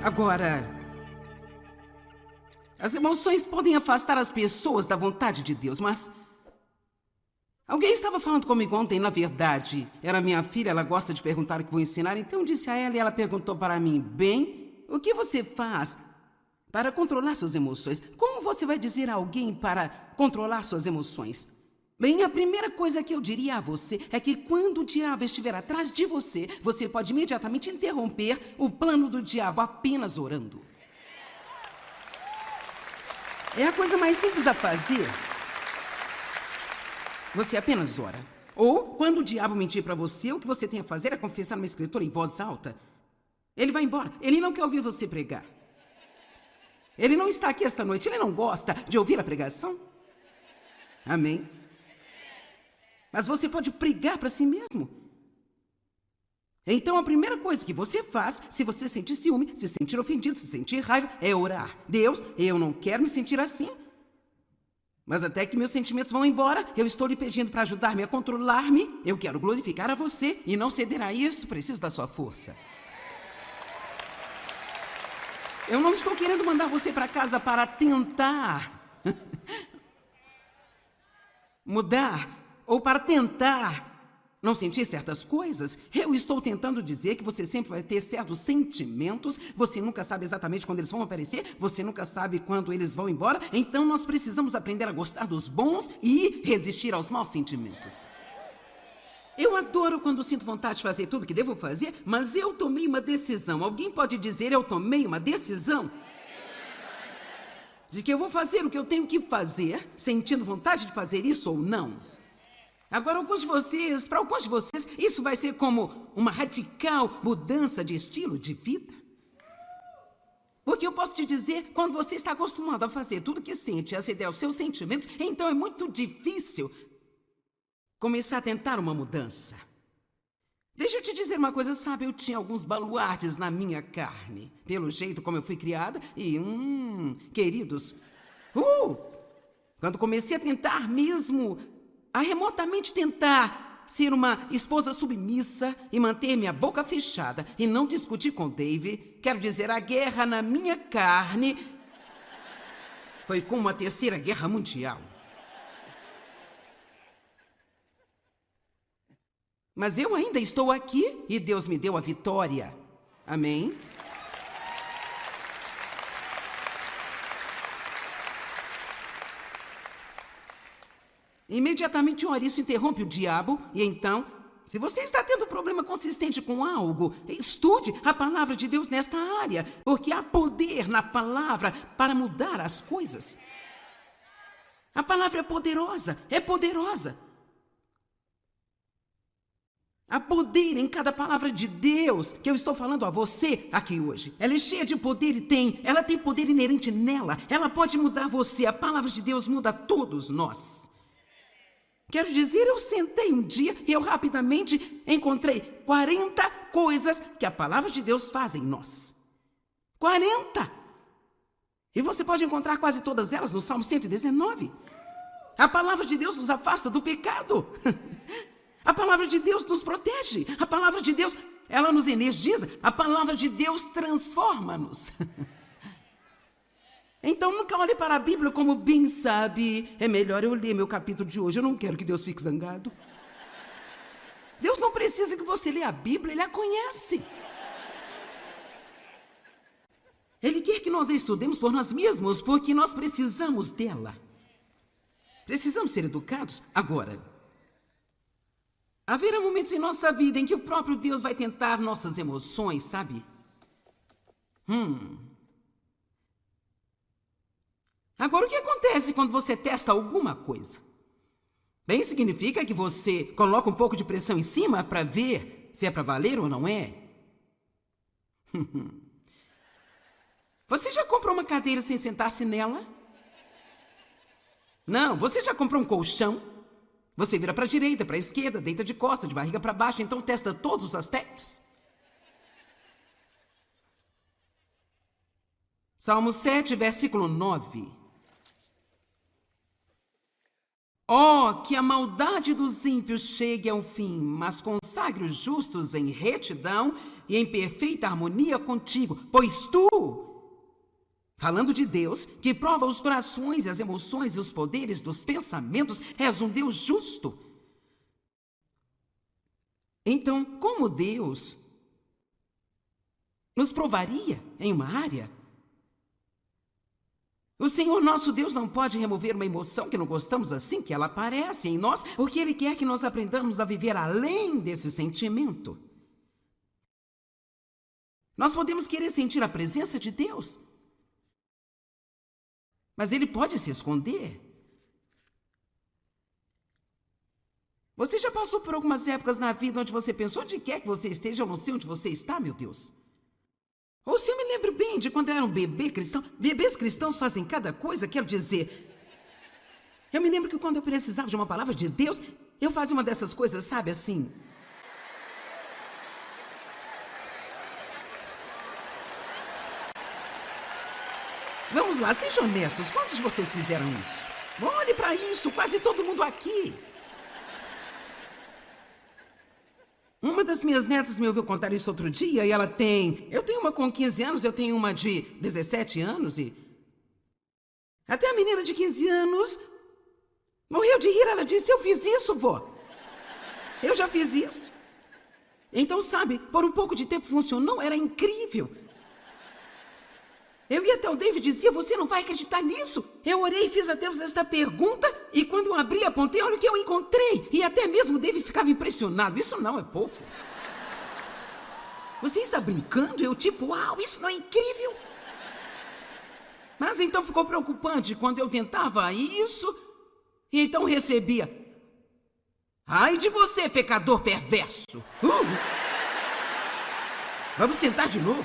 Agora, as emoções podem afastar as pessoas da vontade de Deus, mas... Alguém estava falando comigo ontem, na verdade. Era minha filha, ela gosta de perguntar o que vou ensinar, então eu disse a ela e ela perguntou para mim: bem, o que você faz para controlar suas emoções? Como você vai dizer a alguém para controlar suas emoções? Bem, a primeira coisa que eu diria a você é que quando o diabo estiver atrás de você, você pode imediatamente interromper o plano do diabo apenas orando. É a coisa mais simples a fazer. Você apenas ora. Ou, quando o diabo mentir para você, o que você tem a fazer é confessar uma escritura em voz alta. Ele vai embora. Ele não quer ouvir você pregar. Ele não está aqui esta noite. Ele não gosta de ouvir a pregação. Amém? Mas você pode pregar para si mesmo. Então, a primeira coisa que você faz, se você sentir ciúme, se sentir ofendido, se sentir raiva, é orar. Deus, eu não quero me sentir assim. Mas até que meus sentimentos vão embora, eu estou lhe pedindo para ajudar-me a controlar-me. Eu quero glorificar a você e não ceder a isso. Preciso da sua força. Eu não estou querendo mandar você para casa para tentar mudar ou para tentar não sentir certas coisas. Eu estou tentando dizer que você sempre vai ter certos sentimentos, você nunca sabe exatamente quando eles vão aparecer, você nunca sabe quando eles vão embora, então nós precisamos aprender a gostar dos bons e resistir aos maus sentimentos. Eu adoro quando sinto vontade de fazer tudo o que devo fazer, mas eu tomei uma decisão. Alguém pode dizer: eu tomei uma decisão? De que eu vou fazer o que eu tenho que fazer, sentindo vontade de fazer isso ou não? Agora, para alguns de vocês, isso vai ser como uma radical mudança de estilo de vida. Porque eu posso te dizer, quando você está acostumado a fazer tudo que sente, a ceder aos seus sentimentos, então é muito difícil começar a tentar uma mudança. Deixa eu te dizer uma coisa, sabe? Eu tinha alguns baluartes na minha carne, pelo jeito como eu fui criada, e, queridos, quando comecei a tentar mesmo, a remotamente tentar ser uma esposa submissa e manter minha boca fechada e não discutir com Dave, quero dizer, a guerra na minha carne foi como a Terceira Guerra Mundial. Mas eu ainda estou aqui e Deus me deu a vitória. Amém? Imediatamente ora, isso interrompe o diabo. E então, se você está tendo problema consistente com algo, estude a palavra de Deus nesta área, porque há poder na palavra para mudar as coisas. A palavra é poderosa, é poderosa. Há poder em cada palavra de Deus que eu estou falando a você aqui hoje. Ela é cheia de poder e ela tem poder inerente nela. Ela pode mudar você. A palavra de Deus muda todos nós. Quero dizer, eu sentei um dia e eu rapidamente encontrei 40 coisas que a palavra de Deus faz em nós. 40! E você pode encontrar quase todas elas no Salmo 119. A palavra de Deus nos afasta do pecado. A palavra de Deus nos protege. A palavra de Deus, ela nos energiza. A palavra de Deus transforma-nos. Então, nunca olhe para a Bíblia como bem sabe. É melhor eu ler meu capítulo de hoje. Eu não quero que Deus fique zangado. Deus não precisa que você leia a Bíblia, Ele a conhece. Ele quer que nós a estudemos por nós mesmos, porque nós precisamos dela. Precisamos ser educados agora. Haverá momentos em nossa vida em que o próprio Deus vai tentar nossas emoções, sabe? Agora, o que acontece quando você testa alguma coisa? Bem, significa que você coloca um pouco de pressão em cima para ver se é para valer ou não é. Você já comprou uma cadeira sem sentar-se nela? Não, você já comprou um colchão? Você vira para a direita, para a esquerda, deita de costas, de barriga para baixo, então testa todos os aspectos. Salmo 7, versículo 9. Oh, que a maldade dos ímpios chegue ao fim, mas consagre os justos em retidão e em perfeita harmonia contigo, pois tu, falando de Deus, que prova os corações, as emoções e os poderes dos pensamentos, és um Deus justo. Então, como Deus nos provaria em uma área? O Senhor nosso Deus não pode remover uma emoção que não gostamos assim que ela aparece em nós, porque Ele quer que nós aprendamos a viver além desse sentimento. Nós podemos querer sentir a presença de Deus, mas Ele pode se esconder. Você já passou por algumas épocas na vida onde você pensou onde quer que você esteja, eu não sei onde você está, meu Deus? Ou se eu me lembro bem de quando eu era um bebê cristão. Bebês cristãos fazem cada coisa, quero dizer. Eu me lembro que quando eu precisava de uma palavra de Deus, eu fazia uma dessas coisas, sabe, assim. Vamos lá, sejam honestos, quantos de vocês fizeram isso? Olhe para isso, quase todo mundo aqui. Uma das minhas netas me ouviu contar isso outro dia e ela tem... Eu tenho uma com 15 anos, eu tenho uma de 17 anos e... Até a menina de 15 anos morreu de rir. Ela disse, eu fiz isso, vó. Eu já fiz isso. Então, sabe, por um pouco de tempo funcionou, era incrível. Eu ia até o David e dizia, você não vai acreditar nisso. Eu orei e fiz a Deus esta pergunta e quando eu abri, apontei, olha o que eu encontrei. E até mesmo o David ficava impressionado. Isso não é pouco. Você está brincando? Eu tipo, uau, isso não é incrível? Mas então ficou preocupante quando eu tentava isso e então recebia. Ai de você, pecador perverso. Vamos tentar de novo?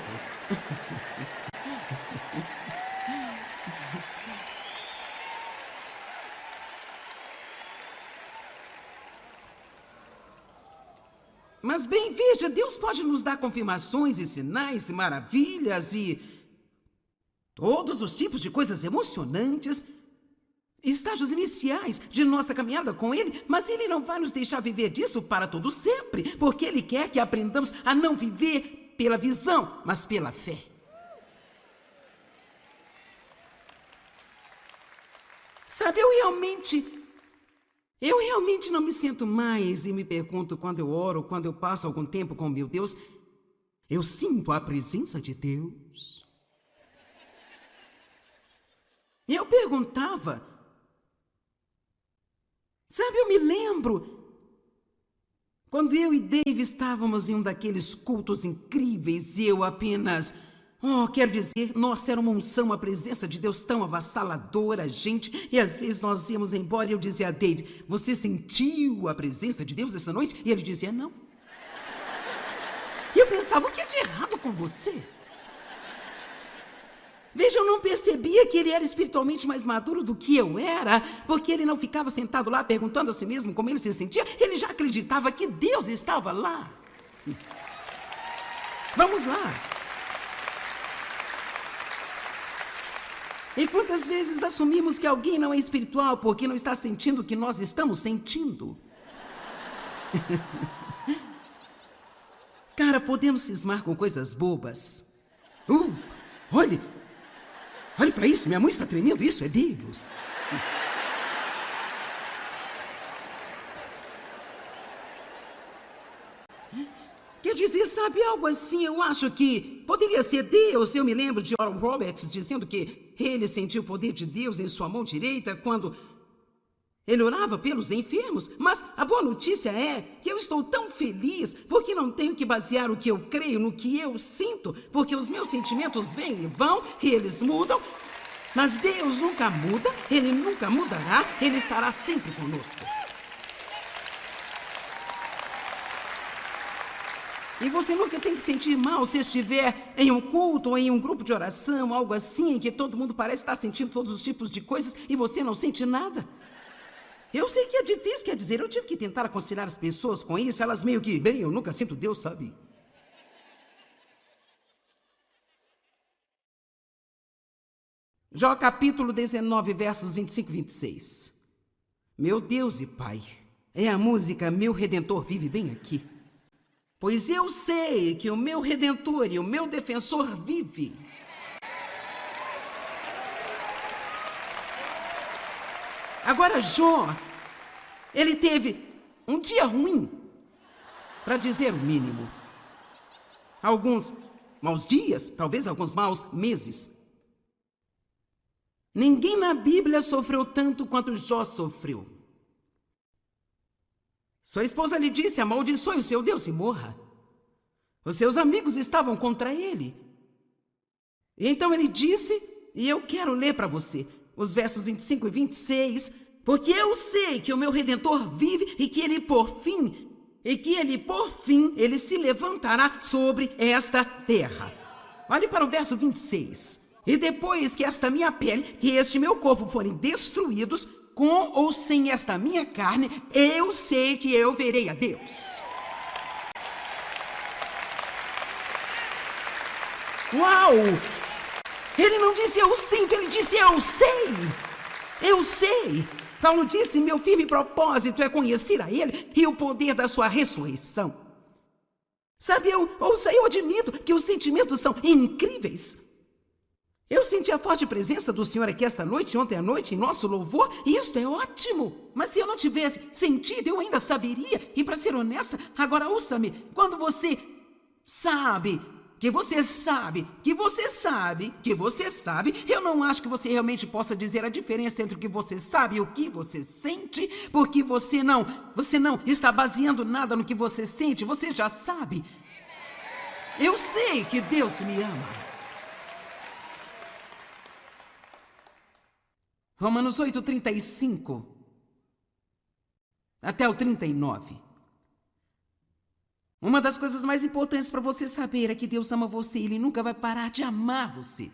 Mas bem, veja, Deus pode nos dar confirmações e sinais e maravilhas e todos os tipos de coisas emocionantes, estágios iniciais de nossa caminhada com Ele, mas Ele não vai nos deixar viver disso para todo sempre, porque Ele quer que aprendamos a não viver pela visão, mas pela fé. Sabe, eu realmente não me sinto mais e me pergunto quando eu oro, quando eu passo algum tempo com meu Deus, eu sinto a presença de Deus. E eu perguntava, sabe, eu me lembro quando eu e Dave estávamos em um daqueles cultos incríveis e eu apenas... quero dizer, nossa, era uma unção, a presença de Deus tão avassaladora, gente. E às vezes nós íamos embora e eu dizia a David, você sentiu a presença de Deus essa noite? E ele dizia, não. E eu pensava, o que é de errado com você? Veja, eu não percebia que ele era espiritualmente mais maduro do que eu era, porque ele não ficava sentado lá perguntando a si mesmo como ele se sentia. Ele já acreditava que Deus estava lá. Vamos lá. E quantas vezes assumimos que alguém não é espiritual porque não está sentindo o que nós estamos sentindo? Cara, podemos cismar com coisas bobas. Olhe para isso, minha mãe está tremendo, isso é Deus. Quer dizer, sabe, algo assim, eu acho que poderia ser Deus. Eu me lembro de Oral Roberts dizendo que ele sentiu o poder de Deus em sua mão direita quando ele orava pelos enfermos. Mas a boa notícia é que eu estou tão feliz porque não tenho que basear o que eu creio no que eu sinto, porque os meus sentimentos vêm e vão e eles mudam. Mas Deus nunca muda, Ele nunca mudará, Ele estará sempre conosco. E você nunca tem que sentir mal se estiver em um culto ou em um grupo de oração, algo assim, em que todo mundo parece estar sentindo todos os tipos de coisas e você não sente nada. Eu sei que é difícil, quer dizer, eu tive que tentar aconselhar as pessoas com isso, elas meio que, bem, eu nunca sinto Deus, sabe? Jó capítulo 19, versos 25 e 26. Meu Deus e Pai, é a música Meu Redentor Vive bem aqui. Pois eu sei que o meu Redentor e o meu Defensor vive. Agora Jó, ele teve um dia ruim, para dizer o mínimo. Alguns maus dias, talvez alguns maus meses. Ninguém na Bíblia sofreu tanto quanto Jó sofreu. Sua esposa lhe disse: amaldiçoe o seu Deus e morra. Os seus amigos estavam contra ele. E então ele disse, e eu quero ler para você, os versos 25 e 26, porque eu sei que o meu Redentor vive e que ele por fim, ele se levantará sobre esta terra. Olhe para o verso 26. E depois que esta minha pele e este meu corpo forem destruídos, com ou sem esta minha carne, eu sei que eu verei a Deus. Uau! Ele não disse eu sinto, ele disse eu sei. Eu sei. Paulo disse: meu firme propósito é conhecer a ele e o poder da sua ressurreição. Sabe, eu admito que os sentimentos são incríveis. Eu senti a forte presença do Senhor aqui esta noite, ontem à noite, em nosso louvor, e isto é ótimo. Mas se eu não tivesse sentido, eu ainda saberia. E para ser honesta, agora ouça-me, quando você sabe, eu não acho que você realmente possa dizer a diferença entre o que você sabe e o que você sente, porque você não está baseando nada no que você sente, você já sabe. Eu sei que Deus me ama. Romanos 8, 35 até o 39. Uma das coisas mais importantes para você saber é que Deus ama você e Ele nunca vai parar de amar você.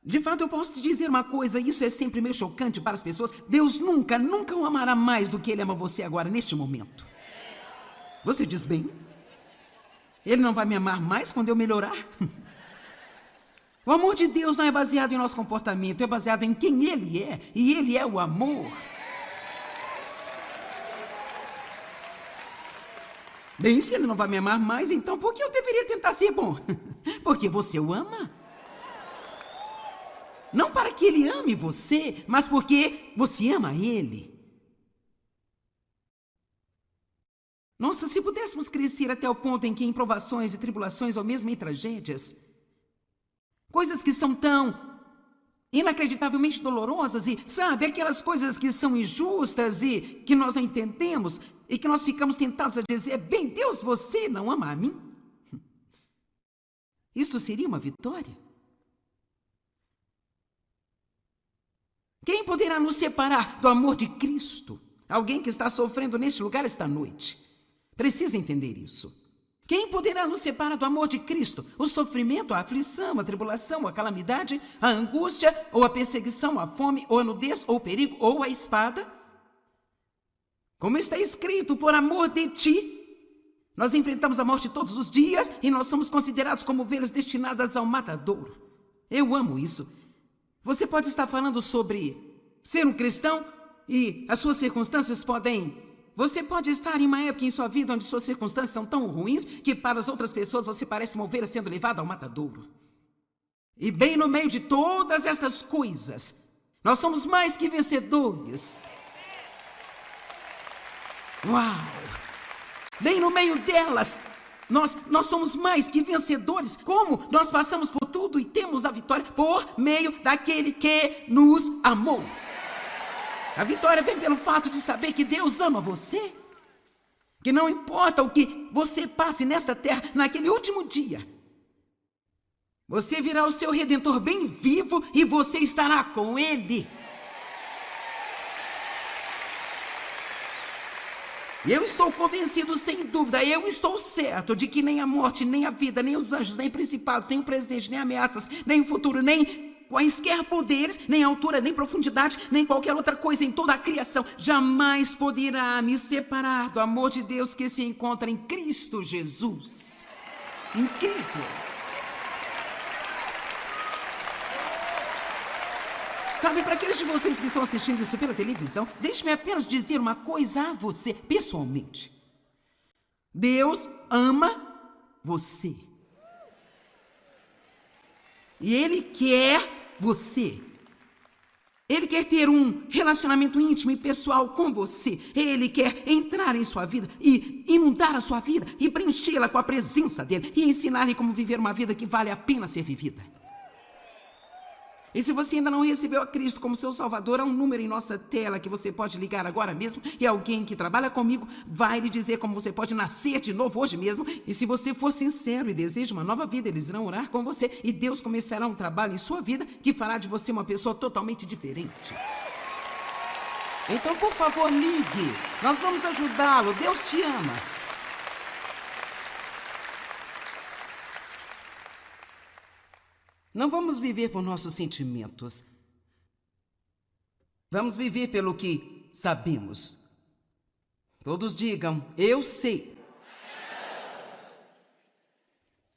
De fato, eu posso te dizer uma coisa, isso é sempre meio chocante para as pessoas. Deus nunca o amará mais do que Ele ama você agora, neste momento. Você diz bem? Ele não vai me amar mais quando eu melhorar? O amor de Deus não é baseado em nosso comportamento, é baseado em quem Ele é, e Ele é o amor. Bem, se Ele não vai me amar mais, então por que eu deveria tentar ser bom? Porque você o ama. Não para que Ele ame você, mas porque você ama Ele. Nossa, se pudéssemos crescer até o ponto em que em provações e tribulações, ou mesmo em tragédias, coisas que são tão inacreditavelmente dolorosas e, sabe, aquelas coisas que são injustas e que nós não entendemos e que nós ficamos tentados a dizer: bem, Deus, você não ama a mim? Isto seria uma vitória? Quem poderá nos separar do amor de Cristo? Alguém que está sofrendo neste lugar esta noite precisa entender isso. Quem poderá nos separar do amor de Cristo? O sofrimento, a aflição, a tribulação, a calamidade, a angústia, ou a perseguição, a fome, ou a nudez, ou o perigo, ou a espada? Como está escrito, por amor de ti, nós enfrentamos a morte todos os dias e nós somos considerados como ovelhas destinadas ao matadouro. Eu amo isso. Você pode estar falando sobre ser um cristão e as suas circunstâncias podem... Você pode estar em uma época em sua vida onde suas circunstâncias são tão ruins que para as outras pessoas você parece uma ovelha sendo levada ao matadouro. E bem no meio de todas essas coisas, nós somos mais que vencedores. Uau! Bem no meio delas, nós somos mais que vencedores. Como? Nós passamos por tudo e temos a vitória por meio daquele que nos amou. A vitória vem pelo fato de saber que Deus ama você. Que não importa o que você passe nesta terra, naquele último dia, você virá o seu Redentor bem vivo e você estará com Ele. Eu estou convencido, sem dúvida, eu estou certo de que nem a morte, nem a vida, nem os anjos, nem principados, nem o presente, nem ameaças, nem o futuro, nem quaisquer poderes, nem altura, nem profundidade, nem qualquer outra coisa em toda a criação jamais poderá me separar do amor de Deus que se encontra em Cristo Jesus. Incrível! Sabe, para aqueles de vocês que estão assistindo isso pela televisão, deixe-me apenas dizer uma coisa a você, pessoalmente. Deus ama você. E Ele quer você. Ele quer ter um relacionamento íntimo e pessoal com você. Ele quer entrar em sua vida e inundar a sua vida e preenchê-la com a presença dele e ensinar-lhe como viver uma vida que vale a pena ser vivida. E se você ainda não recebeu a Cristo como seu Salvador, há um número em nossa tela que você pode ligar agora mesmo e alguém que trabalha comigo vai lhe dizer como você pode nascer de novo hoje mesmo. E se você for sincero e deseja uma nova vida, eles irão orar com você e Deus começará um trabalho em sua vida que fará de você uma pessoa totalmente diferente. Então, por favor, ligue. Nós vamos ajudá-lo. Deus te ama. Não vamos viver por nossos sentimentos. Vamos viver pelo que sabemos. Todos digam, eu sei.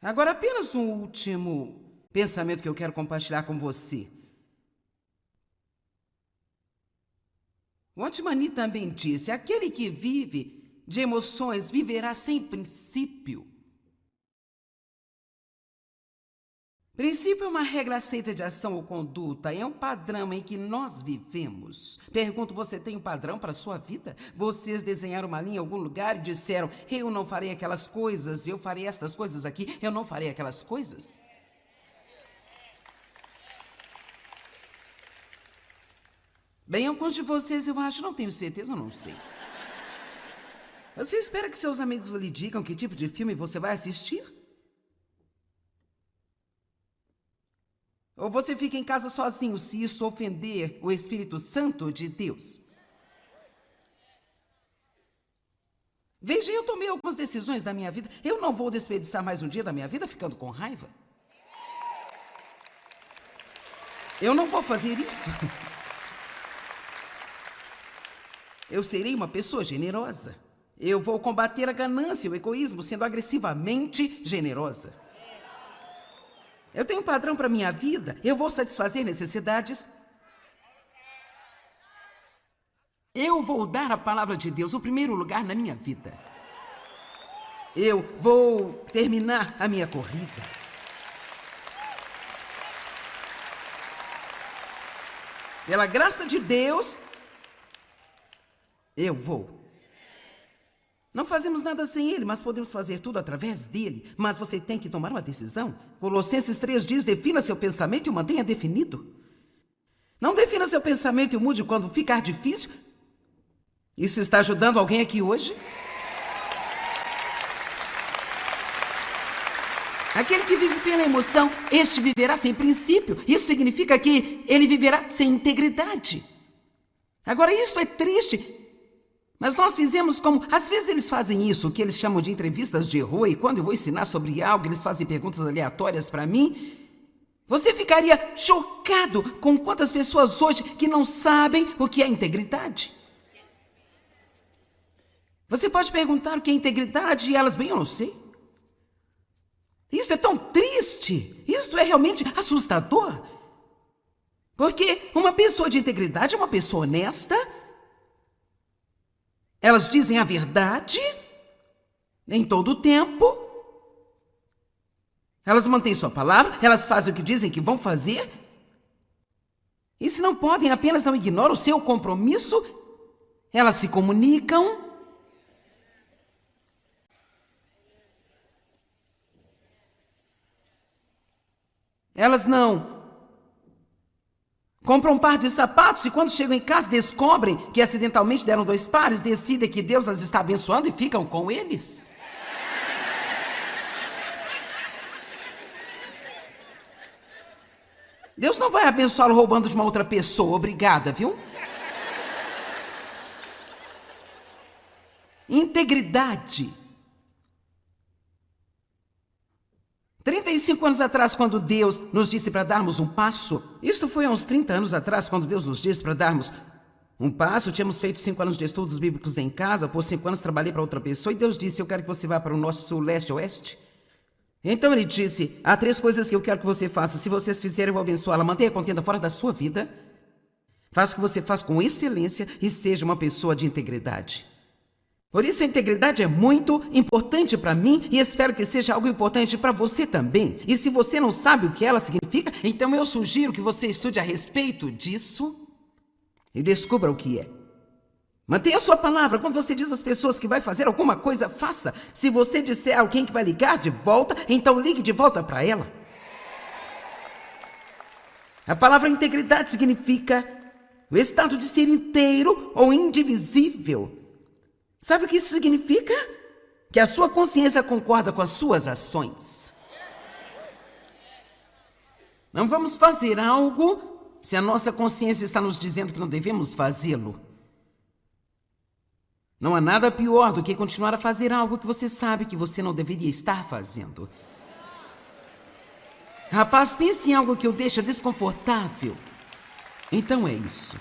Agora, apenas um último pensamento que eu quero compartilhar com você. Watchman Nee também disse, aquele que vive de emoções viverá sem princípio. Princípio é uma regra aceita de ação ou conduta, é um padrão em que nós vivemos. Pergunto, você tem um padrão para a sua vida? Vocês desenharam uma linha em algum lugar e disseram, eu não farei aquelas coisas, eu farei estas coisas aqui, eu não farei aquelas coisas? Bem, alguns de vocês eu acho, não tenho certeza, eu não sei. Você espera que seus amigos lhe digam que tipo de filme você vai assistir? Ou você fica em casa sozinho se isso ofender o Espírito Santo de Deus? Veja, eu tomei algumas decisões da minha vida. Eu não vou desperdiçar mais um dia da minha vida ficando com raiva. Eu não vou fazer isso. Eu serei uma pessoa generosa. Eu vou combater a ganância e o egoísmo sendo agressivamente generosa. Eu tenho um padrão para minha vida, eu vou satisfazer necessidades. Eu vou dar a palavra de Deus o primeiro lugar na minha vida. Eu vou terminar a minha corrida. Pela graça de Deus, eu vou. Não fazemos nada sem Ele, mas podemos fazer tudo através dele. Mas você tem que tomar uma decisão. Colossenses 3 diz, defina seu pensamento e o mantenha definido. Não defina seu pensamento e o mude quando ficar difícil. Isso está ajudando alguém aqui hoje? Aquele que vive pela emoção, este viverá sem princípio. Isso significa que ele viverá sem integridade. Agora, isso é triste. Mas nós fizemos como... Às vezes eles fazem isso, o que eles chamam de entrevistas de rua, e quando eu vou ensinar sobre algo, eles fazem perguntas aleatórias para mim. Você ficaria chocado com quantas pessoas hoje que não sabem o que é integridade. Você pode perguntar o que é integridade e elas, bem, eu não sei. Isso é tão triste, isso é realmente assustador. Porque uma pessoa de integridade é uma pessoa honesta. Elas dizem a verdade em todo o tempo. Elas mantêm sua palavra, elas fazem o que dizem que vão fazer. E se não podem, apenas não ignoram o seu compromisso. Elas se comunicam. Elas não compram um par de sapatos e quando chegam em casa descobrem que acidentalmente deram 2 pares, decidem que Deus as está abençoando e ficam com eles. Deus não vai abençoá-lo roubando de uma outra pessoa, obrigada, viu? Integridade. 35 anos atrás, quando Deus nos disse para darmos um passo, isto foi há uns 30 anos atrás, quando Deus nos disse para darmos um passo, tínhamos feito 5 anos de estudos bíblicos em casa, por 5 anos trabalhei para outra pessoa, e Deus disse, eu quero que você vá para o norte, sul, leste, oeste. Então ele disse, há 3 coisas que eu quero que você faça, se vocês fizerem eu vou abençoá-la, mantenha a contenda fora da sua vida, Faça o que você faz com excelência e seja uma pessoa de integridade. Por isso, a integridade é muito importante para mim e espero que seja algo importante para você também. E se você não sabe o que ela significa, então eu sugiro que você estude a respeito disso e descubra o que é. Mantenha a sua palavra. Quando você diz às pessoas que vai fazer alguma coisa, faça. Se você disser a alguém que vai ligar de volta, então ligue de volta para ela. A palavra integridade significa o estado de ser inteiro ou indivisível. Sabe o que isso significa? Que a sua consciência concorda com as suas ações. Não vamos fazer algo se a nossa consciência está nos dizendo que não devemos fazê-lo. Não há nada pior do que continuar a fazer algo que você sabe que você não deveria estar fazendo. Rapaz, pense em algo que o deixa desconfortável. Então é isso.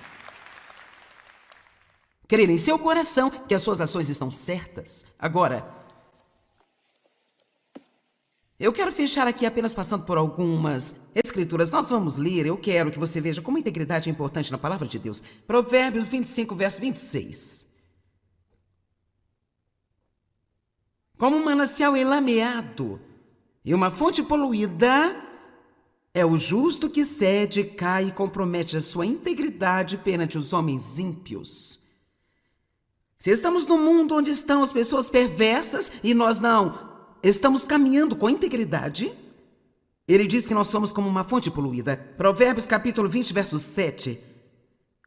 Crer em seu coração que as suas ações estão certas. Agora, eu quero fechar aqui apenas passando por algumas escrituras. Nós vamos ler, eu quero que você veja como a integridade é importante na palavra de Deus. Provérbios 25, verso 26. Como um manancial enlameado e uma fonte poluída, é o justo que cede, cai e compromete a sua integridade perante os homens ímpios. Se estamos num mundo onde estão as pessoas perversas e nós não estamos caminhando com integridade, ele diz que nós somos como uma fonte poluída. Provérbios capítulo 20, verso 7.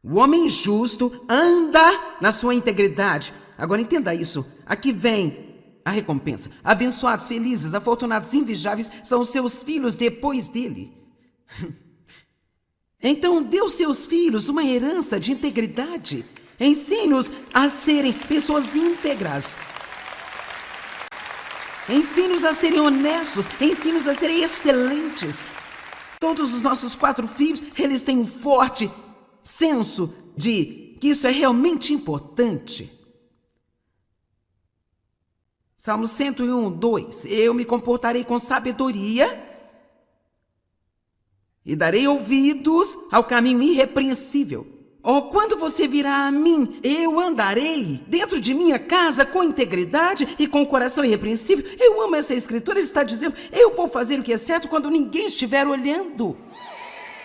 O homem justo anda na sua integridade. Agora entenda isso. Aqui vem a recompensa. Abençoados, felizes, afortunados, invejáveis são os seus filhos depois dele. Então dê aos seus filhos uma herança de integridade. Ensine-os a serem pessoas íntegras. Ensine-os a serem honestos. Ensine-os a serem excelentes. Todos os nossos 4 filhos, eles têm um forte senso de que isso é realmente importante. Salmo 101, 2. Eu me comportarei com sabedoria e darei ouvidos ao caminho irrepreensível. Oh, quando você virá a mim, eu andarei dentro de minha casa com integridade e com coração irrepreensível. Eu amo essa escritura, ele está dizendo, eu vou fazer o que é certo quando ninguém estiver olhando.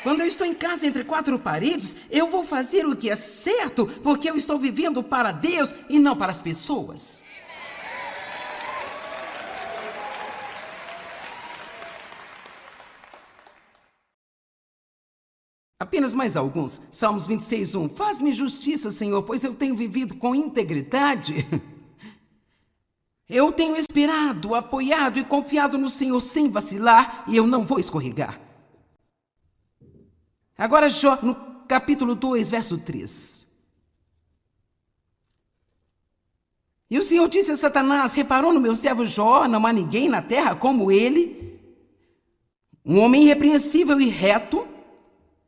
Quando eu estou em casa entre 4 paredes, eu vou fazer o que é certo, porque eu estou vivendo para Deus e não para as pessoas. Apenas mais alguns. Salmos 26, 1. Faz-me justiça, Senhor, pois eu tenho vivido com integridade. Eu tenho esperado, apoiado e confiado no Senhor sem vacilar e eu não vou escorregar. Agora Jó, no capítulo 2, verso 3. E o Senhor disse a Satanás, reparou no meu servo Jó, não há ninguém na terra como ele, um homem irrepreensível e reto,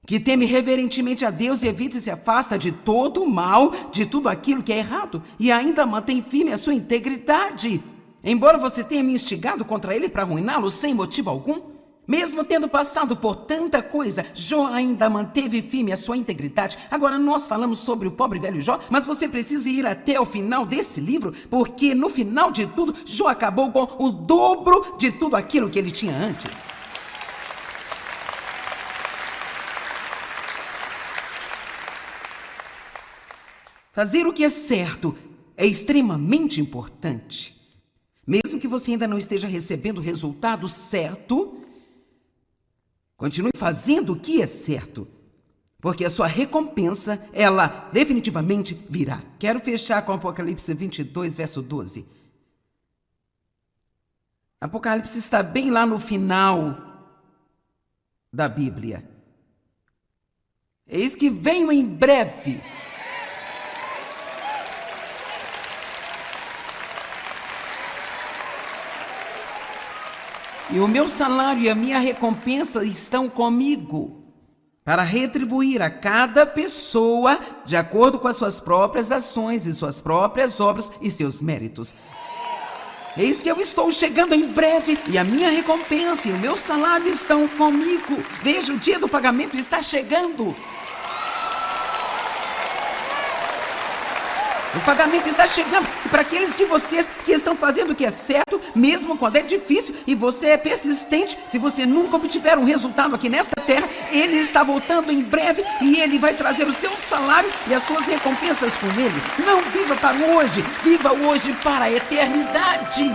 que teme reverentemente a Deus e evita e se afasta de todo o mal, de tudo aquilo que é errado, e ainda mantém firme a sua integridade. Embora você tenha me instigado contra ele para arruiná-lo sem motivo algum, mesmo tendo passado por tanta coisa, Jó ainda manteve firme a sua integridade. Agora nós falamos sobre o pobre velho Jó, mas você precisa ir até o final desse livro, porque no final de tudo, Jó acabou com o dobro de tudo aquilo que ele tinha antes. Fazer o que é certo é extremamente importante. Mesmo que você ainda não esteja recebendo o resultado certo, continue fazendo o que é certo, porque a sua recompensa, ela definitivamente virá. Quero fechar com Apocalipse 22, verso 12. Apocalipse está bem lá no final da Bíblia. Eis que venho em breve. E o meu salário e a minha recompensa estão comigo, para retribuir a cada pessoa de acordo com as suas próprias ações e suas próprias obras e seus méritos. Eis que eu estou chegando em breve, e a minha recompensa e o meu salário estão comigo. Veja, o dia do pagamento está chegando. O pagamento está chegando. E para aqueles de vocês que estão fazendo o que é certo, mesmo quando é difícil, e você é persistente, se você nunca obtiver um resultado aqui nesta terra, ele está voltando em breve e ele vai trazer o seu salário e as suas recompensas com ele. Não viva para hoje, viva hoje para a eternidade.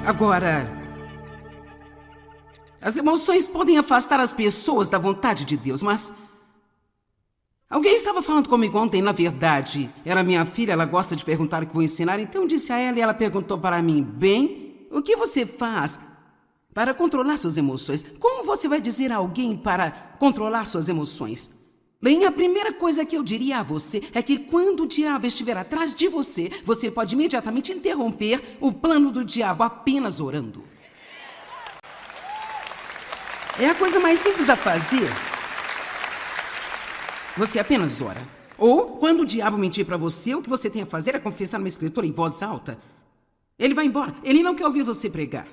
Agora, as emoções podem afastar as pessoas da vontade de Deus, mas alguém estava falando comigo ontem, na verdade, era minha filha, ela gosta de perguntar o que vou ensinar, então eu disse a ela e ela perguntou para mim, bem, o que você faz para controlar suas emoções? Como você vai dizer a alguém para controlar suas emoções? Bem, a primeira coisa que eu diria a você é que quando o diabo estiver atrás de você, você pode imediatamente interromper o plano do diabo apenas orando. É a coisa mais simples a fazer. Você apenas ora. Ou, quando o diabo mentir para você, o que você tem a fazer é confessar uma escritura em voz alta. Ele vai embora. Ele não quer ouvir você pregar.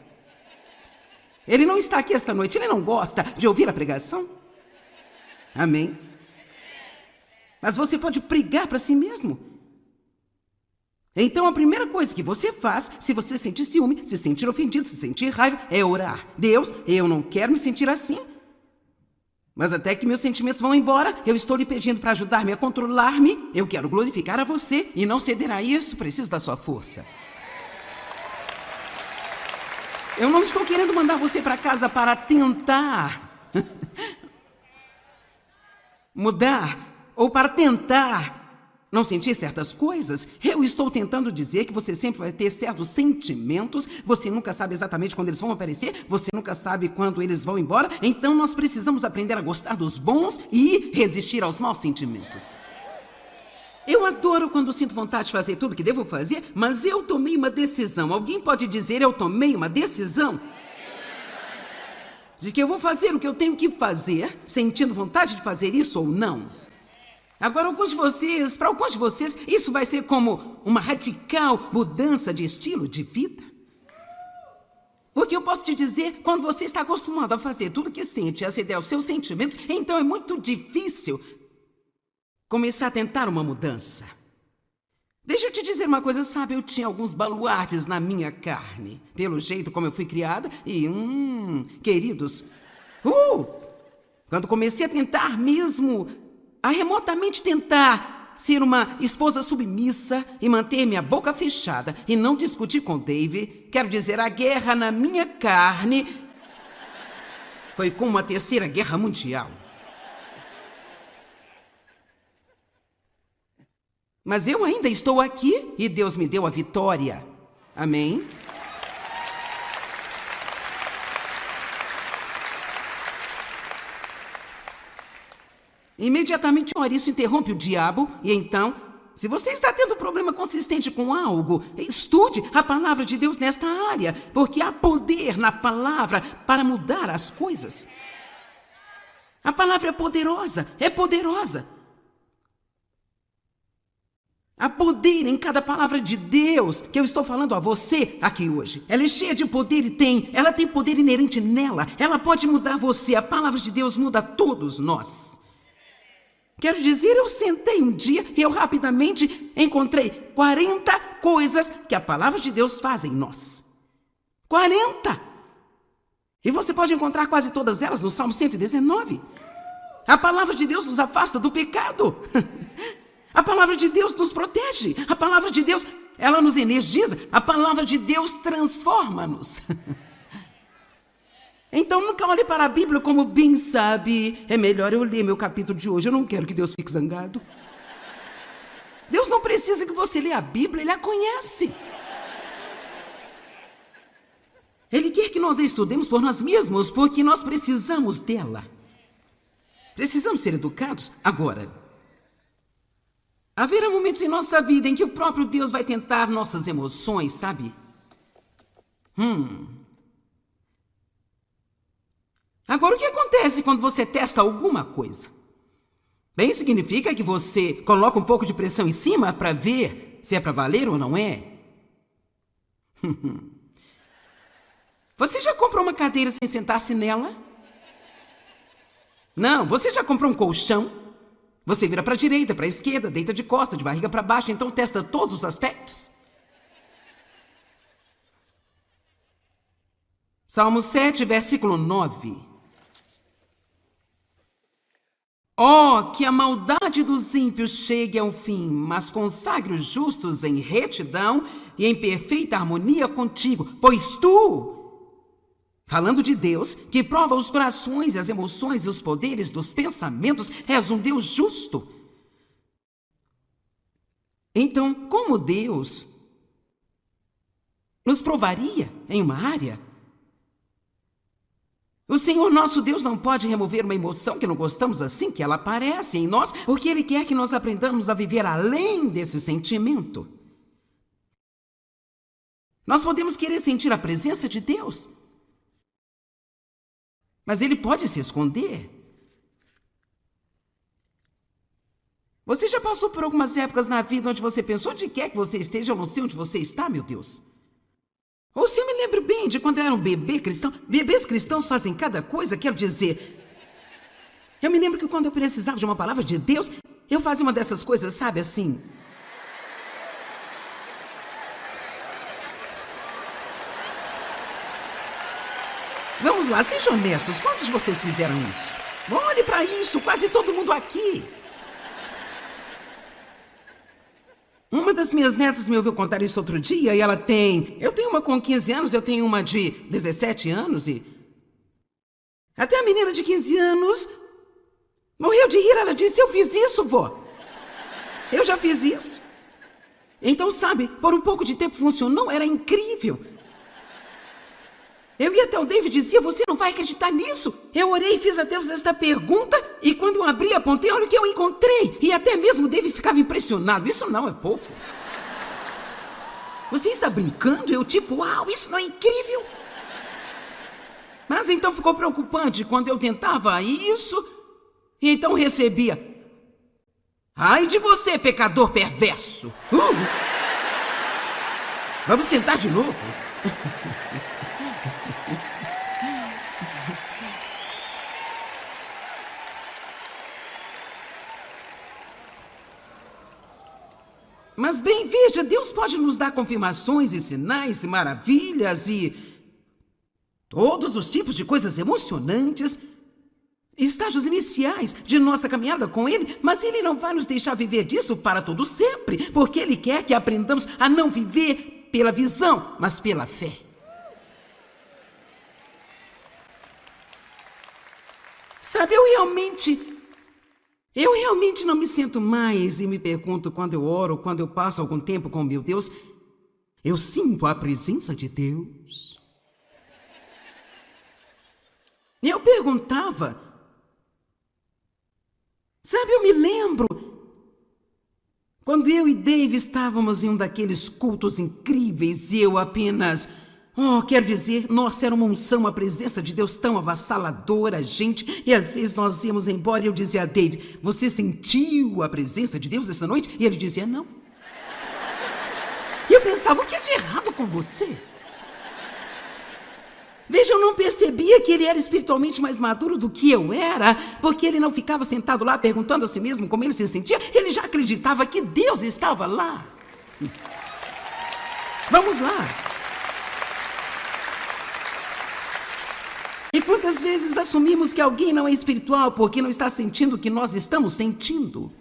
Ele não está aqui esta noite. Ele não gosta de ouvir a pregação. Amém? Mas você pode pregar para si mesmo. Então a primeira coisa que você faz, se você sentir ciúme, se sentir ofendido, se sentir raiva, é orar. Deus, eu não quero me sentir assim. Mas até que meus sentimentos vão embora, eu estou lhe pedindo para ajudar-me a controlar-me. Eu quero glorificar a você e não ceder a isso, preciso da sua força. Eu não estou querendo mandar você para casa para tentar mudar ou para tentar não sentir certas coisas. Eu estou tentando dizer que você sempre vai ter certos sentimentos, você nunca sabe exatamente quando eles vão aparecer, você nunca sabe quando eles vão embora, então nós precisamos aprender a gostar dos bons e resistir aos maus sentimentos. Eu adoro quando sinto vontade de fazer tudo o que devo fazer, mas eu tomei uma decisão. Alguém pode dizer, eu tomei uma decisão? De que eu vou fazer o que eu tenho que fazer, sentindo vontade de fazer isso ou não? Agora, para alguns de vocês, isso vai ser como uma radical mudança de estilo de vida. Porque eu posso te dizer, quando você está acostumado a fazer tudo o que sente e a ceder aos seus sentimentos, então é muito difícil começar a tentar uma mudança. Deixa eu te dizer uma coisa, sabe, eu tinha alguns baluartes na minha carne, pelo jeito como eu fui criada, e, queridos, quando comecei a tentar mesmo, a remotamente tentar ser uma esposa submissa e manter minha boca fechada e não discutir com Dave, quero dizer, a guerra na minha carne foi como a Terceira Guerra Mundial. Mas eu ainda estou aqui e Deus me deu a vitória. Amém? Imediatamente, isso interrompe o diabo e então, se você está tendo problema consistente com algo, estude a palavra de Deus nesta área, porque há poder na palavra para mudar as coisas. A palavra é poderosa, é poderosa. Há poder em cada palavra de Deus que eu estou falando a você aqui hoje. Ela é cheia de poder e ela tem poder inerente nela. Ela pode mudar você. A palavra de Deus muda todos nós. Quero dizer, eu sentei um dia e eu rapidamente encontrei 40 coisas que a palavra de Deus faz em nós. 40! E você pode encontrar quase todas elas no Salmo 119. A palavra de Deus nos afasta do pecado. A palavra de Deus nos protege. A palavra de Deus, ela nos energiza. A palavra de Deus transforma-nos. Então nunca olhe para a Bíblia como bem sabe. É melhor eu ler meu capítulo de hoje. Eu não quero que Deus fique zangado. Deus não precisa que você leia a Bíblia, Ele a conhece. Ele quer que nós a estudemos por nós mesmos, porque nós precisamos dela. Precisamos ser educados agora. Haverá momentos em nossa vida em que o próprio Deus vai tentar nossas emoções, sabe? Agora, o que acontece quando você testa alguma coisa? Bem, significa que você coloca um pouco de pressão em cima para ver se é para valer ou não é. Você já comprou uma cadeira sem sentar-se nela? Não, você já comprou um colchão? Você vira para a direita, para a esquerda, deita de costa, de barriga para baixo, então testa todos os aspectos. Salmo 7, versículo 9. Oh, que a maldade dos ímpios chegue ao fim, mas consagre os justos em retidão e em perfeita harmonia contigo, pois tu, falando de Deus, que prova os corações, as emoções e os poderes dos pensamentos, és um Deus justo. Então, como Deus nos provaria em uma área? O Senhor nosso Deus não pode remover uma emoção que não gostamos assim que ela aparece em nós, porque Ele quer que nós aprendamos a viver além desse sentimento. Nós podemos querer sentir a presença de Deus, mas Ele pode se esconder. Você já passou por algumas épocas na vida onde você pensou onde quer que você esteja, eu não sei onde você está, meu Deus. Ou se eu me lembro bem de quando eu era um bebê cristão. Bebês cristãos fazem cada coisa, quero dizer. Eu me lembro que quando eu precisava de uma palavra de Deus, eu fazia uma dessas coisas, sabe, assim. Vamos lá, sejam honestos, quantos de vocês fizeram isso? Olhe para isso, quase todo mundo aqui. Uma das minhas netas me ouviu contar isso outro dia e ela tem... Eu tenho uma com 15 anos, eu tenho uma de 17 anos e... Até a menina de 15 anos morreu de rir. Ela disse, eu fiz isso, vó. Eu já fiz isso. Então, sabe, por um pouco de tempo funcionou, era incrível. Eu ia até o David e dizia, você não vai acreditar nisso. Eu orei e fiz a Deus esta pergunta e quando eu abri, apontei, olha o que eu encontrei. E até mesmo o David ficava impressionado. Isso não é pouco. Você está brincando? Eu tipo, uau, isso não é incrível? Mas então ficou preocupante quando eu tentava isso e então recebia. Ai de você, pecador perverso. Vamos tentar de novo? Mas bem, veja, Deus pode nos dar confirmações e sinais e maravilhas e todos os tipos de coisas emocionantes, estágios iniciais de nossa caminhada com Ele, mas Ele não vai nos deixar viver disso para todo sempre, porque Ele quer que aprendamos a não viver pela visão, mas pela fé. Sabe, eu realmente não me sinto mais e me pergunto quando eu oro, quando eu passo algum tempo com meu Deus, eu sinto a presença de Deus. Eu perguntava, sabe, eu me lembro, quando eu e Dave estávamos em um daqueles cultos incríveis e eu apenas... quero dizer, nossa, era uma unção, uma presença de Deus tão avassaladora, gente. E às vezes nós íamos embora e eu dizia a David, você sentiu a presença de Deus essa noite? E ele dizia, não. E eu pensava, o que é de errado com você? Veja, eu não percebia que ele era espiritualmente mais maduro do que eu era, porque ele não ficava sentado lá perguntando a si mesmo como ele se sentia. Ele já acreditava que Deus estava lá. Vamos lá. E quantas vezes assumimos que alguém não é espiritual porque não está sentindo o que nós estamos sentindo?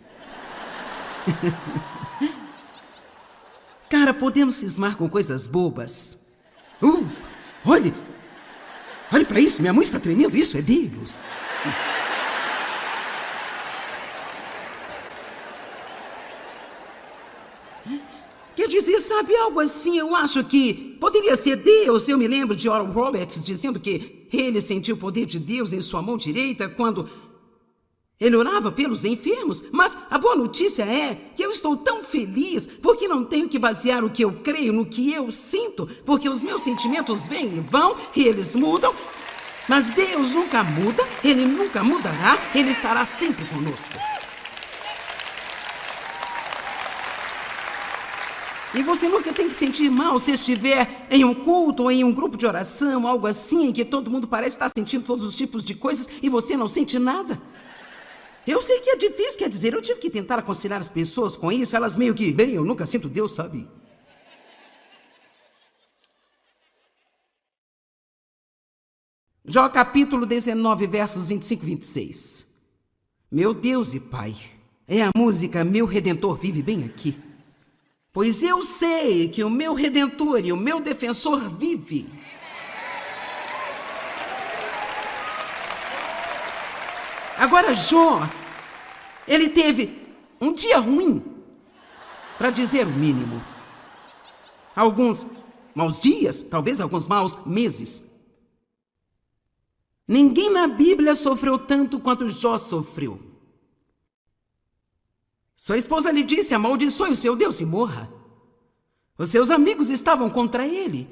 Cara, podemos cismar com coisas bobas. Olhe para isso, minha mãe está tremendo, isso é Deus. Quer dizer, sabe, algo assim, eu acho que poderia ser Deus. Eu me lembro de Oral Roberts dizendo que ele sentiu o poder de Deus em sua mão direita quando ele orava pelos enfermos. Mas a boa notícia é que eu estou tão feliz porque não tenho que basear o que eu creio no que eu sinto, porque os meus sentimentos vêm e vão e eles mudam. Mas Deus nunca muda, Ele nunca mudará, Ele estará sempre conosco. E você nunca tem que sentir mal se estiver em um culto ou em um grupo de oração, algo assim, em que todo mundo parece estar sentindo todos os tipos de coisas e você não sente nada. Eu sei que é difícil, quer dizer, eu tive que tentar aconselhar as pessoas com isso, elas meio que, bem, eu nunca sinto Deus, sabe? Jó capítulo 19, versos 25 e 26. Meu Deus e Pai, é a música Meu Redentor vive bem aqui. Pois eu sei que o meu Redentor e o meu Defensor vive. Agora Jó, ele teve um dia ruim, para dizer o mínimo. Alguns maus dias, talvez alguns maus meses. Ninguém na Bíblia sofreu tanto quanto Jó sofreu. Sua esposa lhe disse: amaldiçoe o seu Deus e morra. Os seus amigos estavam contra ele.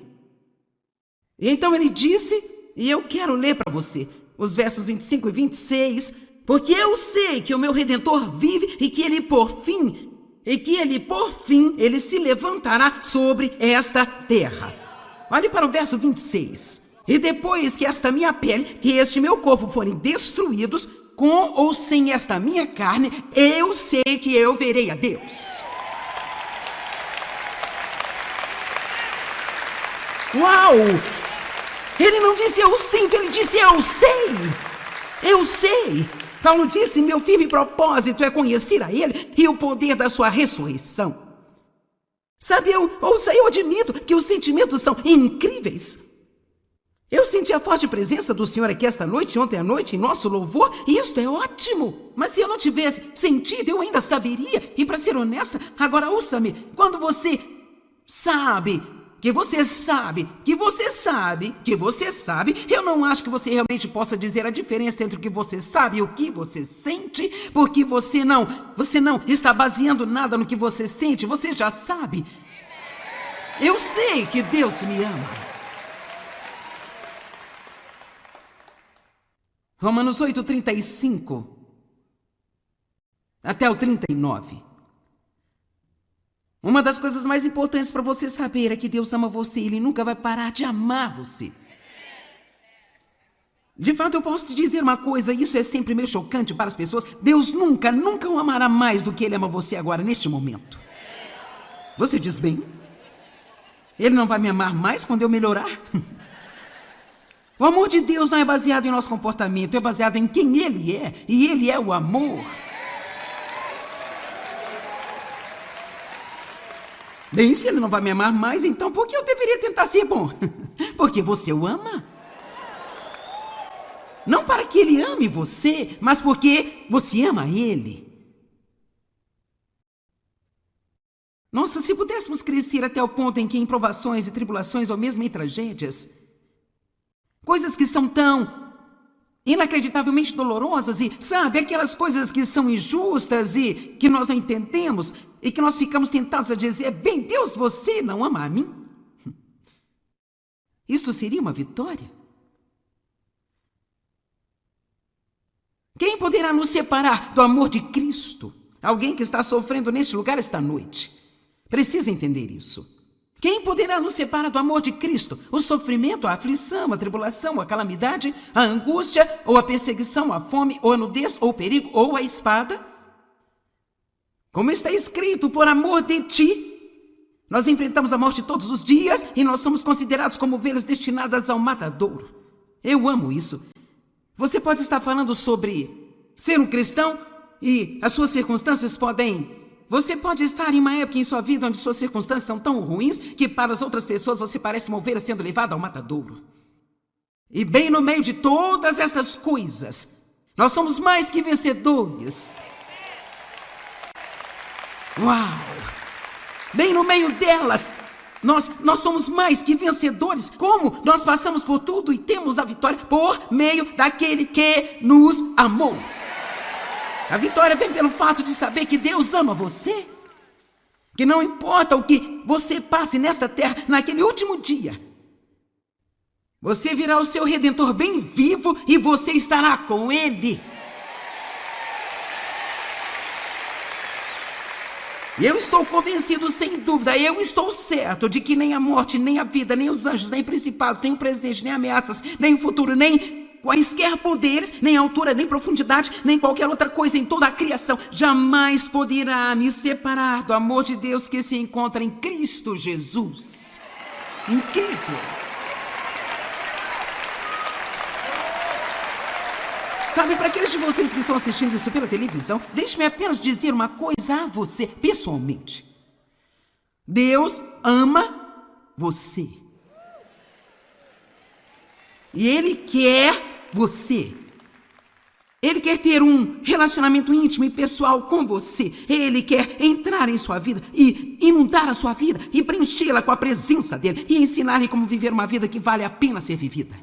E então ele disse, e eu quero ler para você, os versos 25 e 26, porque eu sei que o meu Redentor vive e que ele por fim, ele se levantará sobre esta terra. Olhe para o verso 26. E depois que esta minha pele e este meu corpo forem destruídos, com ou sem esta minha carne, eu sei que eu verei a Deus. Uau! Ele não disse eu sinto, ele disse eu sei. Eu sei. Paulo disse, meu firme propósito é conhecer a ele e o poder da sua ressurreição. Sabe, eu admito que os sentimentos são incríveis. Eu senti a forte presença do Senhor aqui esta noite, ontem à noite, em nosso louvor, e isto é ótimo. Mas se eu não tivesse sentido, eu ainda saberia. E para ser honesta, agora ouça-me, quando você sabe, eu não acho que você realmente possa dizer a diferença entre o que você sabe e o que você sente, porque você não está baseando nada no que você sente, você já sabe. Eu sei que Deus me ama. Romanos 8, 35 até o 39. Uma das coisas mais importantes para você saber é que Deus ama você e Ele nunca vai parar de amar você. De fato, eu posso te dizer uma coisa, isso é sempre meio chocante para as pessoas. Deus nunca o amará mais do que Ele ama você agora, neste momento. Você diz bem? Ele não vai me amar mais quando eu melhorar? O amor de Deus não é baseado em nosso comportamento, é baseado em quem Ele é, e Ele é o amor. Bem, se Ele não vai me amar mais, então por que eu deveria tentar ser bom? Porque você o ama. Não para que Ele ame você, mas porque você ama Ele. Nossa, se pudéssemos crescer até o ponto em que em provações e tribulações, ou mesmo em tragédias, coisas que são tão inacreditavelmente dolorosas e, sabe, aquelas coisas que são injustas e que nós não entendemos e que nós ficamos tentados a dizer, bem, Deus, você não ama a mim? Isto seria uma vitória? Quem poderá nos separar do amor de Cristo? Alguém que está sofrendo neste lugar esta noite precisa entender isso. Quem poderá nos separar do amor de Cristo? O sofrimento, a aflição, a tribulação, a calamidade, a angústia, ou a perseguição, a fome, ou a nudez, ou o perigo, ou a espada? Como está escrito, por amor de ti, nós enfrentamos a morte todos os dias e nós somos considerados como ovelhas destinadas ao matadouro. Eu amo isso. Você pode estar falando sobre ser um cristão e as suas circunstâncias podem... Você pode estar em uma época em sua vida onde suas circunstâncias são tão ruins que para as outras pessoas você parece uma ovelha sendo levada ao matadouro. E bem no meio de todas essas coisas, nós somos mais que vencedores. Uau! Bem no meio delas, nós somos mais que vencedores. Como? Nós passamos por tudo e temos a vitória por meio daquele que nos amou. A vitória vem pelo fato de saber que Deus ama você. Que não importa o que você passe nesta terra, naquele último dia, você virá o seu Redentor bem vivo e você estará com Ele. E eu estou convencido, sem dúvida, eu estou certo de que nem a morte, nem a vida, nem os anjos, nem principados, nem o presente, nem ameaças, nem o futuro, nem quaisquer poderes, nem altura, nem profundidade, nem qualquer outra coisa em toda a criação jamais poderá me separar do amor de Deus que se encontra em Cristo Jesus. Incrível! Sabe, para aqueles de vocês que estão assistindo isso pela televisão, deixe-me apenas dizer uma coisa a você, pessoalmente. Deus ama você. E Ele quer você. Ele quer ter um relacionamento íntimo e pessoal com você. Ele quer entrar em sua vida e inundar a sua vida e preenchê-la com a presença dEle e ensinar-lhe como viver uma vida que vale a pena ser vivida.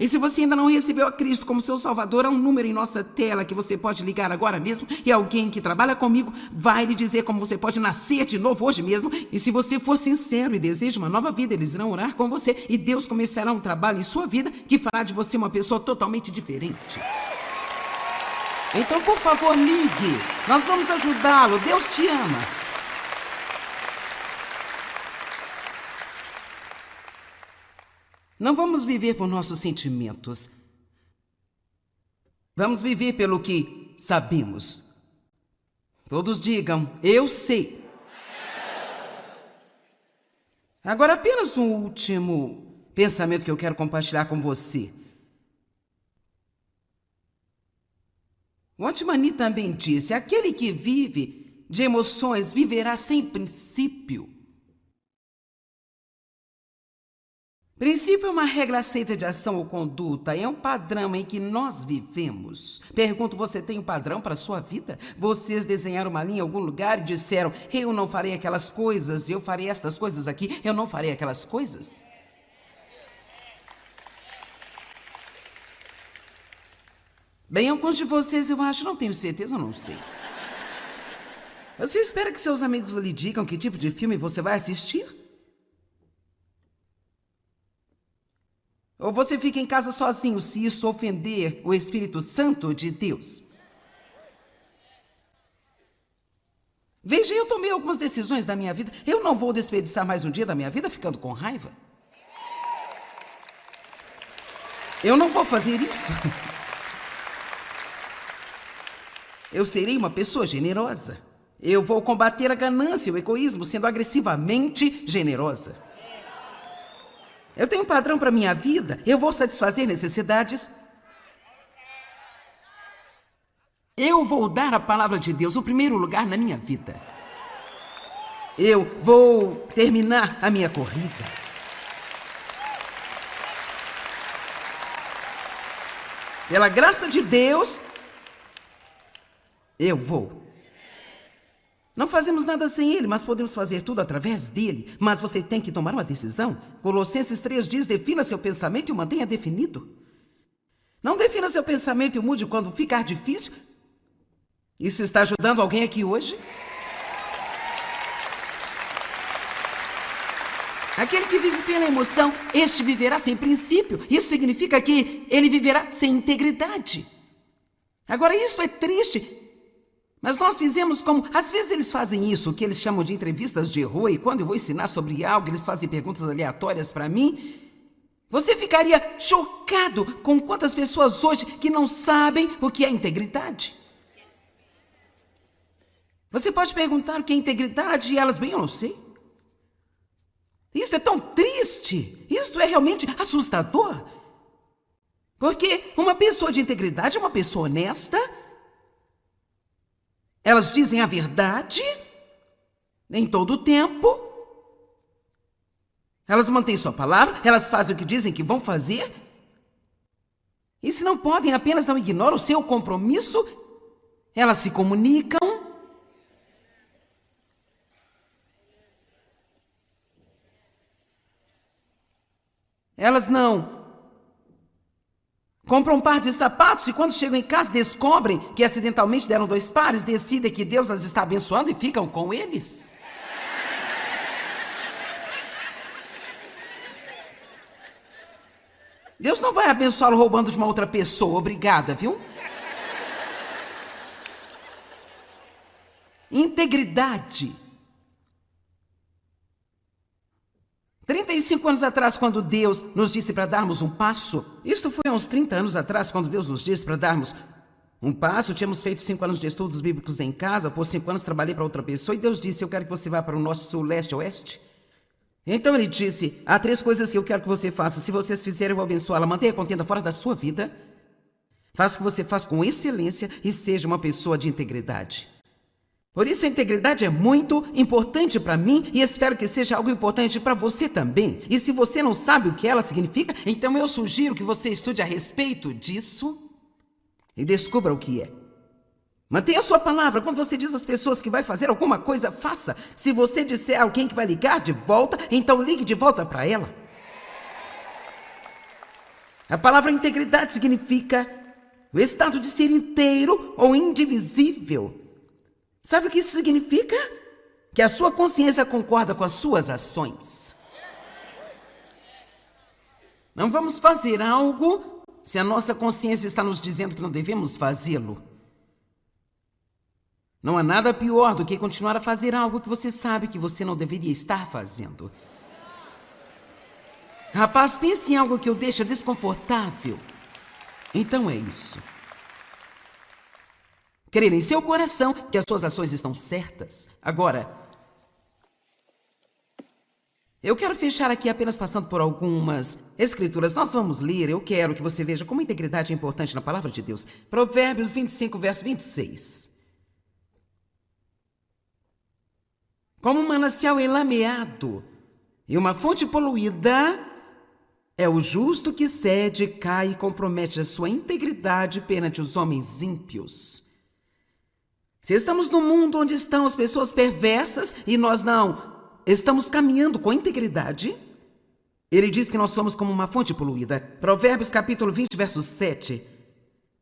E se você ainda não recebeu a Cristo como seu Salvador, há um número em nossa tela que você pode ligar agora mesmo e alguém que trabalha comigo vai lhe dizer como você pode nascer de novo hoje mesmo. E se você for sincero e deseja uma nova vida, eles irão orar com você e Deus começará um trabalho em sua vida que fará de você uma pessoa totalmente diferente. Então, por favor, ligue. Nós vamos ajudá-lo. Deus te ama. Não vamos viver por nossos sentimentos. Vamos viver pelo que sabemos. Todos digam, eu sei. Agora, apenas um último pensamento que eu quero compartilhar com você. Watchman também disse, aquele que vive de emoções viverá sem princípio. Princípio é uma regra aceita de ação ou conduta, é um padrão em que nós vivemos. Pergunto, você tem um padrão para a sua vida? Vocês desenharam uma linha em algum lugar e disseram, eu não farei aquelas coisas, eu farei estas coisas aqui, eu não farei aquelas coisas? Bem, alguns de vocês eu acho, não tenho certeza, eu não sei. Você espera que seus amigos lhe digam que tipo de filme você vai assistir? Ou você fica em casa sozinho se isso ofender o Espírito Santo de Deus? Veja, eu tomei algumas decisões da minha vida. Eu não vou desperdiçar mais um dia da minha vida ficando com raiva. Eu não vou fazer isso. Eu serei uma pessoa generosa. Eu vou combater a ganância e o egoísmo sendo agressivamente generosa. Eu tenho um padrão para minha vida. Eu vou satisfazer necessidades. Eu vou dar à palavra de Deus o primeiro lugar na minha vida. Eu vou terminar a minha corrida. Pela graça de Deus, eu vou. Não fazemos nada sem Ele, mas podemos fazer tudo através dEle. Mas você tem que tomar uma decisão. Colossenses 3 diz, defina seu pensamento e o mantenha definido. Não defina seu pensamento e o mude quando ficar difícil. Isso está ajudando alguém aqui hoje? Aquele que vive pela emoção, este viverá sem princípio. Isso significa que ele viverá sem integridade. Agora, isso é triste. Mas nós fizemos como... Às vezes eles fazem isso, que eles chamam de entrevistas de rua, e quando eu vou ensinar sobre algo, eles fazem perguntas aleatórias para mim. Você ficaria chocado com quantas pessoas hoje que não sabem o que é integridade. Você pode perguntar o que é integridade e elas, bem, eu não sei. Isso é tão triste. Isso é realmente assustador. Porque uma pessoa de integridade é uma pessoa honesta. Elas dizem a verdade em todo o tempo. Elas mantêm sua palavra, elas fazem o que dizem que vão fazer. E se não podem, apenas não ignoram o seu compromisso. Elas se comunicam. Elas não compram um par de sapatos e quando chegam em casa descobrem que acidentalmente deram 2 pares, decidem que Deus as está abençoando e ficam com eles. Deus não vai abençoá-lo roubando de uma outra pessoa, obrigada, viu? integridade. 35 anos atrás, quando Deus nos disse para darmos um passo, isto foi há uns 30 anos atrás, quando Deus nos disse para darmos um passo, tínhamos feito 5 anos de estudos bíblicos em casa, por 5 anos trabalhei para outra pessoa, e Deus disse, eu quero que você vá para o norte, sul, leste, oeste. Então ele disse, há 3 coisas que eu quero que você faça, se vocês fizerem eu vou abençoá-la, mantenha a contenda fora da sua vida, faça o que você faz com excelência e seja uma pessoa de integridade. Por isso a integridade é muito importante para mim e espero que seja algo importante para você também. E se você não sabe o que ela significa, então eu sugiro que você estude a respeito disso e descubra o que é. Mantenha a sua palavra. Quando você diz às pessoas que vai fazer alguma coisa, faça. Se você disser a alguém que vai ligar de volta, então ligue de volta para ela. A palavra integridade significa o estado de ser inteiro ou indivisível. Sabe o que isso significa? Que a sua consciência concorda com as suas ações. Não vamos fazer algo se a nossa consciência está nos dizendo que não devemos fazê-lo. Não há nada pior do que continuar a fazer algo que você sabe que você não deveria estar fazendo. Rapaz, pense em algo que o deixa desconfortável. Então é isso. Crer em seu coração que as suas ações estão certas. Agora, eu quero fechar aqui apenas passando por algumas escrituras. Nós vamos ler, eu quero que você veja como a integridade é importante na palavra de Deus. Provérbios 25, verso 26. Como um manancial enlameado e uma fonte poluída, é o justo que cede, cai e compromete a sua integridade perante os homens ímpios. Se estamos num mundo onde estão as pessoas perversas e nós não estamos caminhando com integridade, ele diz que nós somos como uma fonte poluída. Provérbios capítulo 20, verso 7.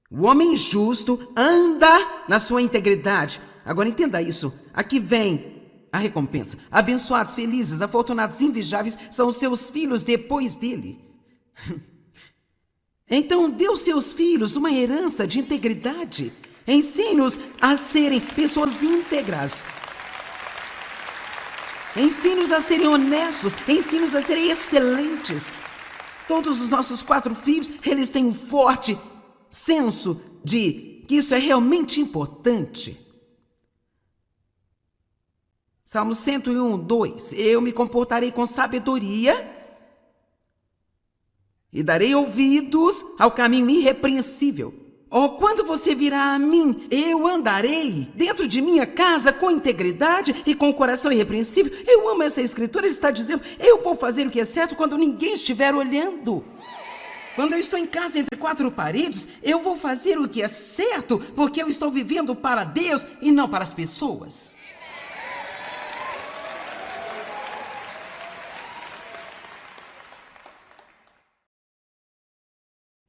O homem justo anda na sua integridade. Agora entenda isso. Aqui vem a recompensa. Abençoados, felizes, afortunados, invejáveis são os seus filhos depois dele. Então dê aos seus filhos uma herança de integridade. Ensine-os a serem pessoas íntegras. Ensine-os a serem honestos. Ensine-os a serem excelentes. Todos os nossos 4 filhos, eles têm um forte senso de que isso é realmente importante. Salmo 101, 2. Eu me comportarei com sabedoria e darei ouvidos ao caminho irrepreensível. Oh, quando você virá a mim, eu andarei dentro de minha casa com integridade e com o coração irrepreensível. Eu amo essa escritura, ele está dizendo, eu vou fazer o que é certo quando ninguém estiver olhando. Quando eu estou em casa entre 4 paredes, eu vou fazer o que é certo, porque eu estou vivendo para Deus e não para as pessoas.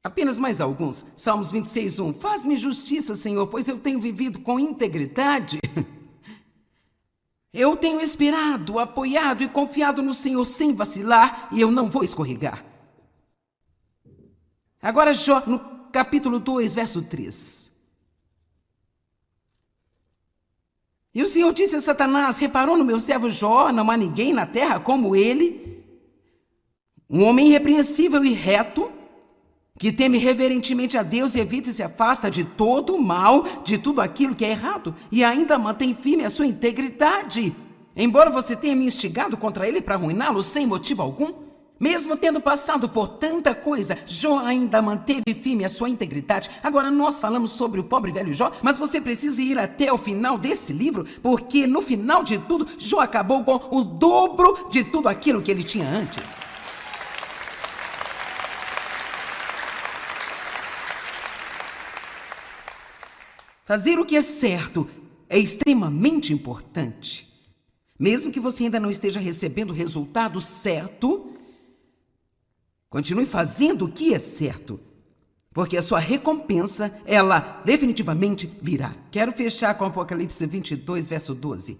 Apenas mais alguns. Salmos 26, 1. Faz-me justiça, Senhor, pois eu tenho vivido com integridade. Eu tenho esperado, apoiado e confiado no Senhor sem vacilar e eu não vou escorregar. Agora Jó, no capítulo 2, verso 3. E o Senhor disse a Satanás, reparou no meu servo Jó, não há ninguém na terra como ele, um homem irrepreensível e reto, que teme reverentemente a Deus e evita e se afasta de todo o mal, de tudo aquilo que é errado, e ainda mantém firme a sua integridade. Embora você tenha me instigado contra ele para arruiná-lo sem motivo algum, mesmo tendo passado por tanta coisa, Jó ainda manteve firme a sua integridade. Agora nós falamos sobre o pobre velho Jó, mas você precisa ir até o final desse livro, porque no final de tudo, Jó acabou com o dobro de tudo aquilo que ele tinha antes. Fazer o que é certo é extremamente importante. Mesmo que você ainda não esteja recebendo o resultado certo, continue fazendo o que é certo, porque a sua recompensa, ela definitivamente virá. Quero fechar com Apocalipse 22, verso 12.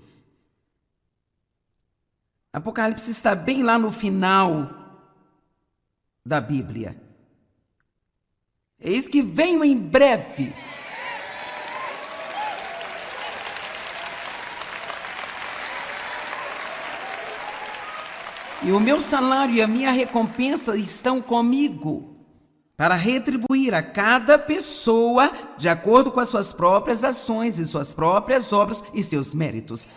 Apocalipse está bem lá no final da Bíblia. Eis que venho em breve. E o meu salário e a minha recompensa estão comigo, para retribuir a cada pessoa de acordo com as suas próprias ações e suas próprias obras e seus méritos.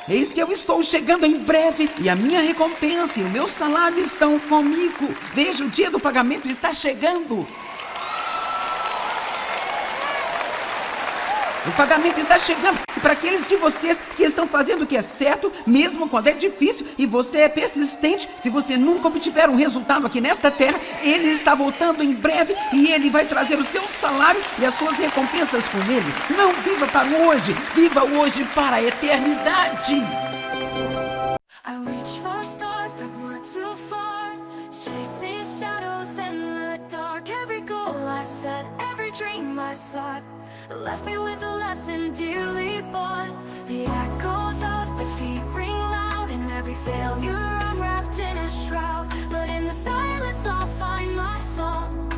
Eis que eu estou chegando em breve, e a minha recompensa e o meu salário estão comigo. Veja, o dia do pagamento está chegando. O pagamento está chegando. E para aqueles de vocês que estão fazendo o que é certo, mesmo quando é difícil, e você é persistente, se você nunca obtiver um resultado aqui nesta terra, ele está voltando em breve e ele vai trazer o seu salário e as suas recompensas com ele. Não viva para hoje, viva hoje para a eternidade. I reach for stars that were too far, chasing shadows in the dark. Every goal I set, every dream I sought, left me with a lesson dearly bought. The echoes of defeat ring loud, and every failure I'm wrapped in a shroud. But in the silence I'll find my song,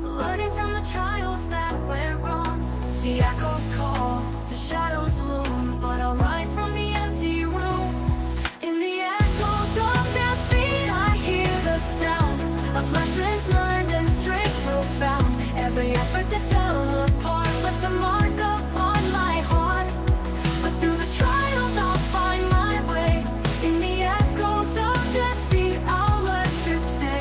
learning from the trials that went wrong. The echoes call, the shadows loom, but I'll rise from the empty room. In the echoes of defeat I hear the sound of lessons learned and strength profound. Every effort that fell apart left a mark upon my heart. But through the trials I'll find my way. In the echoes of defeat I'll learn to stay.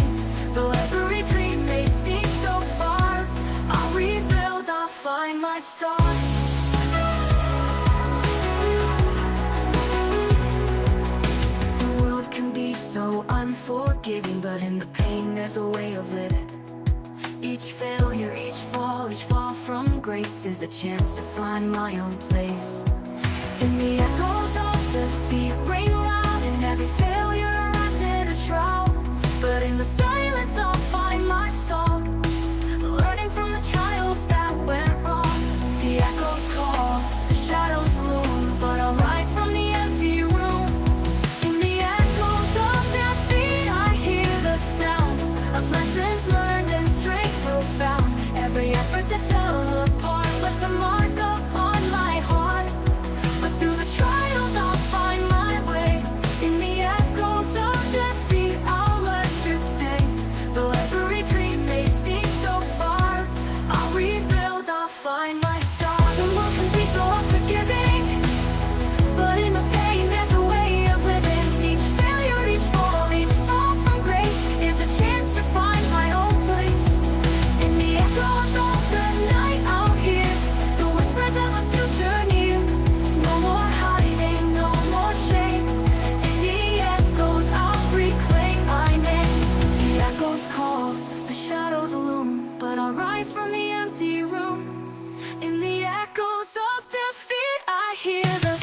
Though every dream may seem so far, I'll rebuild, I'll find my star. The world can be so unforgiving, but in the pain there's a way of living. Each failure, each fall from grace is a chance to find my own place. In the echoes of defeat ring loud, and every failure wrapped in a shroud. But in the silence I'll find my song, learning from the trials that went wrong. The echoes call, the shadows loom, but I'll rise from the empty room. In the echoes of defeat I hear the sound of lessons learned and strength profound. Every effort that fell apart left a mark upon my heart. But through the trials I'll find my way. In the echoes of defeat I'll learn to stay. Though every dream may seem so far, I'll rebuild, I'll find my star. The world can be so unforgiving, but in the pain there's a way of living. Each failure, each fall from grace is a chance to find my own place. In the echoes of the night I'll hear the whispers of a future near. No more hiding, no more shame. In the echoes I'll reclaim my name. The echoes call, the shadows loom, but I'll rise from the empty room. In the echoes of defeat I hear the